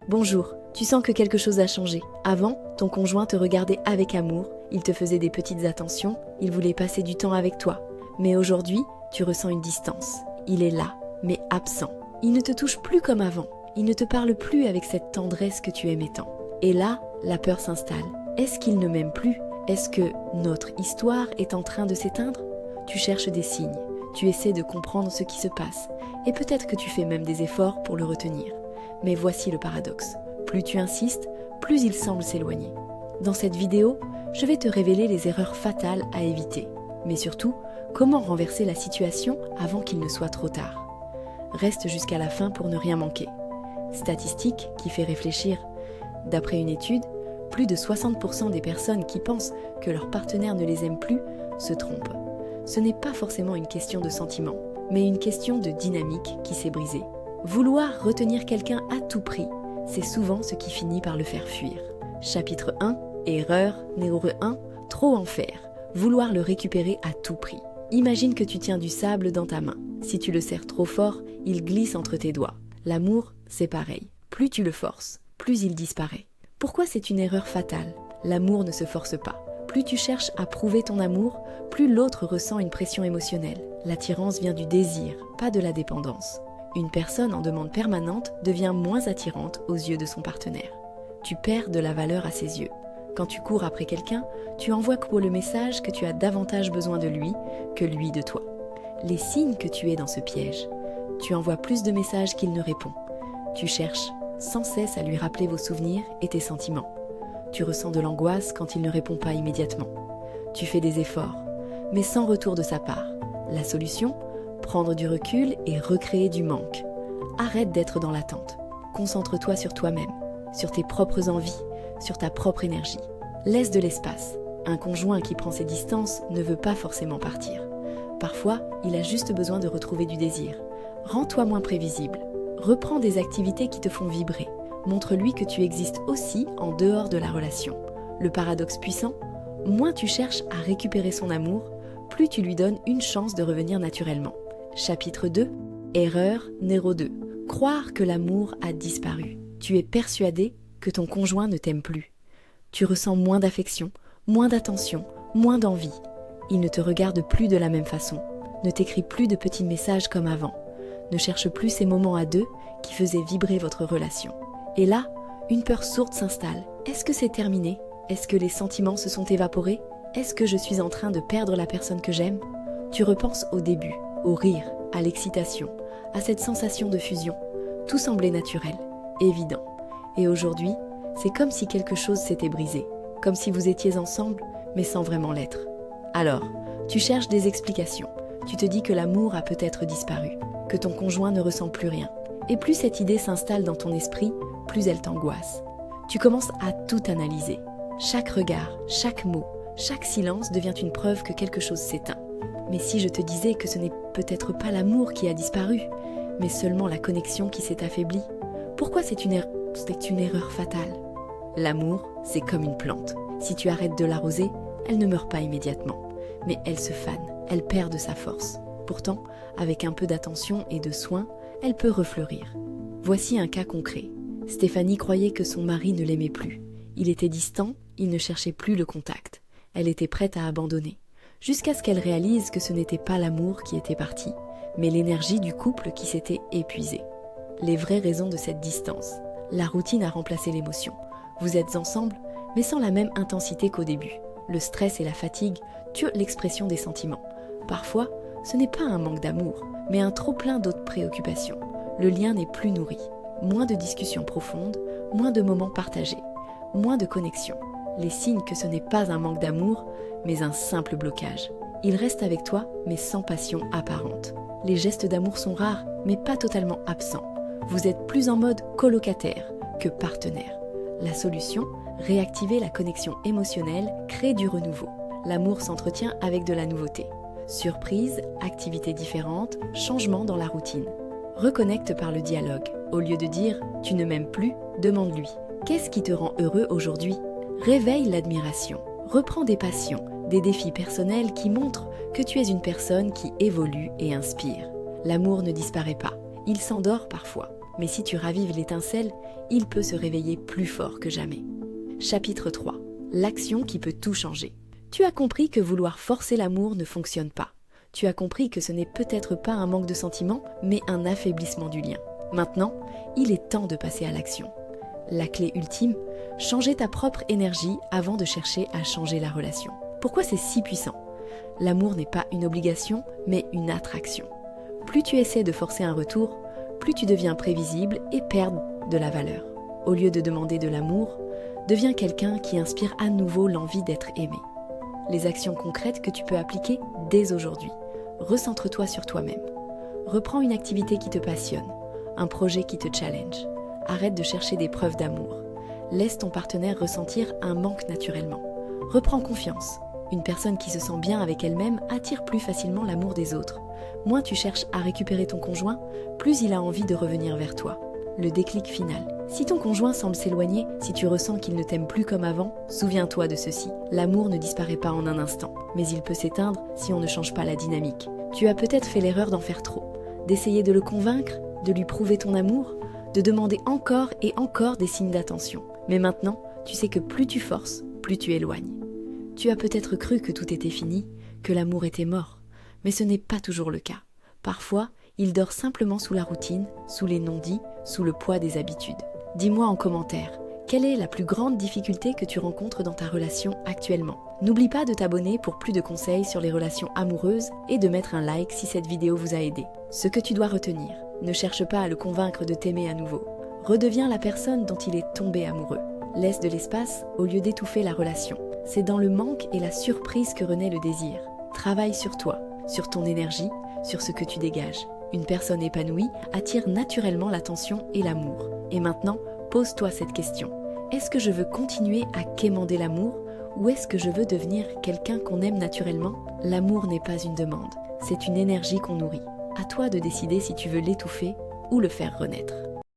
Bonjour, tu sens que quelque chose a changé. Avant, ton conjoint te regardait avec amour, il te faisait des petites attentions, il voulait passer du temps avec toi. Mais aujourd'hui, tu ressens une distance. Il est là, mais absent. Il ne te touche plus comme avant. Il ne te parle plus avec cette tendresse que tu aimais tant. Et là, la peur s'installe. Est-ce qu'il ne m'aime plus? Est-ce que notre histoire est en train de s'éteindre? Tu cherches des signes. Tu essaies de comprendre ce qui se passe. Et peut-être que tu fais même des efforts pour le retenir. Mais voici le paradoxe. Plus tu insistes, plus il semble s'éloigner. Dans cette vidéo, je vais te révéler les erreurs fatales à éviter. Mais surtout, comment renverser la situation avant qu'il ne soit trop tard. Reste jusqu'à la fin pour ne rien manquer. Statistique qui fait réfléchir. D'après une étude, plus de 60% des personnes qui pensent que leur partenaire ne les aime plus se trompent. Ce n'est pas forcément une question de sentiment, mais une question de dynamique qui s'est brisée. Vouloir retenir quelqu'un à tout prix, c'est souvent ce qui finit par le faire fuir. Chapitre 1, erreur numéro 1, trop en faire. Vouloir le récupérer à tout prix. Imagine que tu tiens du sable dans ta main. Si tu le serres trop fort, il glisse entre tes doigts. L'amour, c'est pareil. Plus tu le forces, plus il disparaît. Pourquoi c'est une erreur fatale? L'amour ne se force pas. Plus tu cherches à prouver ton amour, plus l'autre ressent une pression émotionnelle. L'attirance vient du désir, pas de la dépendance. Une personne en demande permanente devient moins attirante aux yeux de son partenaire. Tu perds de la valeur à ses yeux. Quand tu cours après quelqu'un, tu envoies le message que tu as davantage besoin de lui que lui de toi. Les signes que tu es dans ce piège. Tu envoies plus de messages qu'il ne répond. Tu cherches sans cesse à lui rappeler vos souvenirs et tes sentiments. Tu ressens de l'angoisse quand il ne répond pas immédiatement. Tu fais des efforts, mais sans retour de sa part. La solution ? Prendre du recul et recréer du manque. Arrête d'être dans l'attente. Concentre-toi sur toi-même, sur tes propres envies, sur ta propre énergie. Laisse de l'espace. Un conjoint qui prend ses distances ne veut pas forcément partir. Parfois, il a juste besoin de retrouver du désir. Rends-toi moins prévisible. Reprends des activités qui te font vibrer. Montre-lui que tu existes aussi en dehors de la relation. Le paradoxe puissant, moins tu cherches à récupérer son amour, plus tu lui donnes une chance de revenir naturellement. Chapitre 2, erreur numéro 2. Croire que l'amour a disparu. Tu es persuadé que ton conjoint ne t'aime plus. Tu ressens moins d'affection, moins d'attention, moins d'envie. Il ne te regarde plus de la même façon, ne t'écrit plus de petits messages comme avant, ne cherche plus ces moments à deux qui faisaient vibrer votre relation. Et là, une peur sourde s'installe. Est-ce que c'est terminé? Est-ce que les sentiments se sont évaporés? Est-ce que je suis en train de perdre la personne que j'aime? Tu repenses au début, au rire, à l'excitation, à cette sensation de fusion. Tout semblait naturel, évident. Et aujourd'hui, c'est comme si quelque chose s'était brisé, comme si vous étiez ensemble, mais sans vraiment l'être. Alors, tu cherches des explications. Tu te dis que l'amour a peut-être disparu, que ton conjoint ne ressent plus rien. Et plus cette idée s'installe dans ton esprit, plus elle t'angoisse. Tu commences à tout analyser. Chaque regard, chaque mot, chaque silence devient une preuve que quelque chose s'éteint. Mais si je te disais que ce n'est peut-être pas l'amour qui a disparu, mais seulement la connexion qui s'est affaiblie? Pourquoi c'est une erreur fatale? L'amour, c'est comme une plante. Si tu arrêtes de l'arroser, elle ne meurt pas immédiatement. Mais elle se fane, elle perd de sa force. Pourtant, avec un peu d'attention et de soin, elle peut refleurir. Voici un cas concret. Stéphanie croyait que son mari ne l'aimait plus. Il était distant, il ne cherchait plus le contact. Elle était prête à abandonner. Jusqu'à ce qu'elle réalise que ce n'était pas l'amour qui était parti, mais l'énergie du couple qui s'était épuisée. Les vraies raisons de cette distance. La routine a remplacé l'émotion. Vous êtes ensemble, mais sans la même intensité qu'au début. Le stress et la fatigue tuent l'expression des sentiments. Parfois, ce n'est pas un manque d'amour, mais un trop-plein d'autres préoccupations. Le lien n'est plus nourri. Moins de discussions profondes, moins de moments partagés, moins de connexion. Les signes que ce n'est pas un manque d'amour, mais un simple blocage. Il reste avec toi, mais sans passion apparente. Les gestes d'amour sont rares, mais pas totalement absents. Vous êtes plus en mode colocataire que partenaire. La solution, réactiver la connexion émotionnelle, crée du renouveau. L'amour s'entretient avec de la nouveauté. Surprise, activités différentes, changement dans la routine. Reconnecte par le dialogue. Au lieu de dire « tu ne m'aimes plus », demande-lui « qu'est-ce qui te rend heureux aujourd'hui ?» Réveille l'admiration. Reprends des passions, des défis personnels qui montrent que tu es une personne qui évolue et inspire. L'amour ne disparaît pas. Il s'endort parfois, Mais si tu ravives l'étincelle, il peut se réveiller plus fort que jamais. Chapitre 3. L'action qui peut tout changer. Tu as compris que vouloir forcer l'amour ne fonctionne pas. Tu as compris que ce n'est peut-être pas un manque de sentiments, mais un affaiblissement du lien. Maintenant, il est temps de passer à l'action. La clé ultime, changer ta propre énergie avant de chercher à changer la relation. Pourquoi c'est si puissant ? L'amour n'est pas une obligation, mais une attraction. Plus tu essaies de forcer un retour, plus tu deviens prévisible et perds de la valeur. Au lieu de demander de l'amour, deviens quelqu'un qui inspire à nouveau l'envie d'être aimé. Les actions concrètes que tu peux appliquer dès aujourd'hui. Recentre-toi sur toi-même. Reprends une activité qui te passionne, un projet qui te challenge. Arrête de chercher des preuves d'amour. Laisse ton partenaire ressentir un manque naturellement. Reprends confiance. Une personne qui se sent bien avec elle-même attire plus facilement l'amour des autres. Moins tu cherches à récupérer ton conjoint, plus il a envie de revenir vers toi. Le déclic final. Si ton conjoint semble s'éloigner, si tu ressens qu'il ne t'aime plus comme avant, souviens-toi de ceci. L'amour ne disparaît pas en un instant, mais il peut s'éteindre si on ne change pas la dynamique. Tu as peut-être fait l'erreur d'en faire trop, d'essayer de le convaincre, de lui prouver ton amour, de demander encore et encore des signes d'attention. Mais maintenant, tu sais que plus tu forces, plus tu éloignes. Tu as peut-être cru que tout était fini, que l'amour était mort, mais ce n'est pas toujours le cas. Parfois, il dort simplement sous la routine, sous les non-dits, sous le poids des habitudes. Dis-moi en commentaire, quelle est la plus grande difficulté que tu rencontres dans ta relation actuellement ? N'oublie pas de t'abonner pour plus de conseils sur les relations amoureuses et de mettre un like si cette vidéo vous a aidé. Ce que tu dois retenir, ne cherche pas à le convaincre de t'aimer à nouveau. Redeviens la personne dont il est tombé amoureux. Laisse de l'espace au lieu d'étouffer la relation. C'est dans le manque et la surprise que renaît le désir. Travaille sur toi, sur ton énergie, sur ce que tu dégages. Une personne épanouie attire naturellement l'attention et l'amour. Et maintenant, pose-toi cette question. Est-ce que je veux continuer à quémander l'amour ou est-ce que je veux devenir quelqu'un qu'on aime naturellement ? L'amour n'est pas une demande, c'est une énergie qu'on nourrit. À toi de décider si tu veux l'étouffer ou le faire renaître.